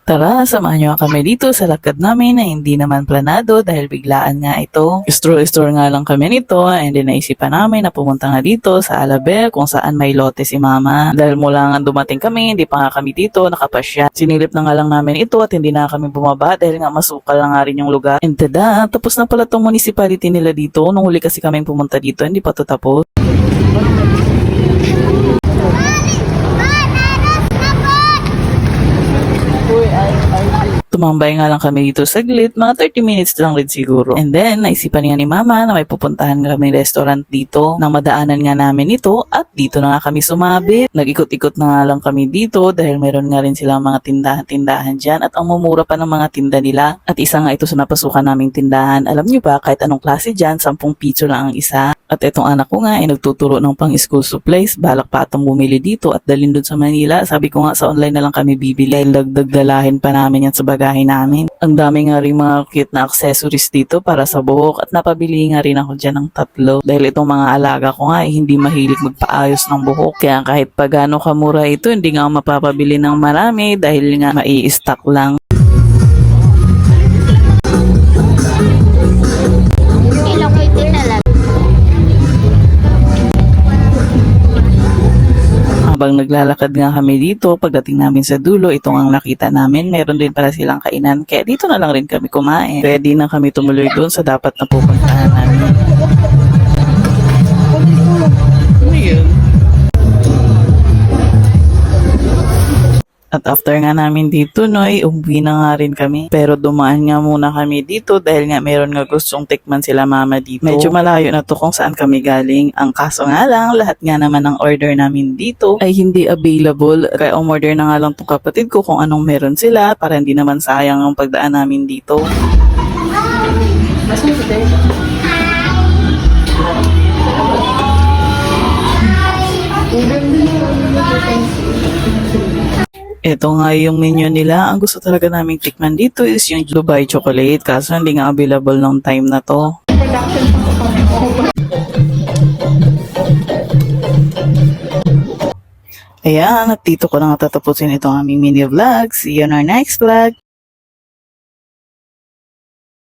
Tara, samahan niyo kami dito sa lakad namin na hindi naman planado dahil biglaan nga ito. Stroll-stroll nga lang kami nito and then naisipan namin na pumunta nga dito sa Alabel kung saan may lote si Mama. Dahil mula nga dumating kami, hindi pa nga kami dito nakapasya. Sinilip na nga lang namin ito at hindi na kami bumaba dahil nga masukal na nga rin yung lugar. And tada, tapos na pala itong municipality nila dito. Nung huli kasi kami pumunta dito, hindi pa ito tapos. Tumambay nga lang kami dito saglit, mga 30 minutes lang rin siguro. And then, naisipan nga ni Mama na may pupuntahan kami restaurant dito. Nang madaanan nga namin ito at dito na nga kami sumabit. Nag-ikot-ikot na nga lang kami dito dahil meron nga rin silang mga tindahan-tindahan dyan at ang mumura pa ng mga tinda nila. At isa nga ito sa napasukan naming tindahan. Alam nyo ba, kahit anong klase dyan, 10 piso lang ang isa. At itong anak ko nga ay nagtuturo ng pang-school supplies. Balak pa atong bumili dito at dalhin doon sa Manila. Sabi ko nga sa online na lang kami bibili. Dagdag dalahin pa namin yan sa bagahe namin. Ang dami nga rin mga cute na accessories dito para sa buhok. At napabili nga rin ako dyan ng 3. Dahil itong mga alaga ko nga ay hindi mahilig magpaayos ng buhok. Kaya kahit pagano kamura ito, hindi nga ako mapapabili ng marami dahil nga mai-stock lang. Habang naglalakad nga kami dito, pagdating namin sa dulo, itong ang nakita namin, meron din pala silang kainan. Kaya dito na lang rin kami kumain. Ready na kami tumuloy doon sa dapat na pupuntahan namin. Ano yun? At after nga namin dito, no, umuwi na nga rin kami. Pero dumaan nga muna kami dito dahil nga meron nga gustong tikman sila Mama dito. Medyo malayo na to kung saan kami galing. Ang kaso nga lang, lahat nga naman ng order namin dito ay hindi available. Kaya umorder na nga lang tong kapatid ko kung anong meron sila para hindi naman sayang ang pagdaan namin dito. Ito nga yung menu nila. Ang gusto talaga naming tikman dito is yung Dubai chocolate. Kaso hindi nga available ng time na to. Ayan, at dito ko na nga tatapusin itong aming mini vlog. See you on our next vlog.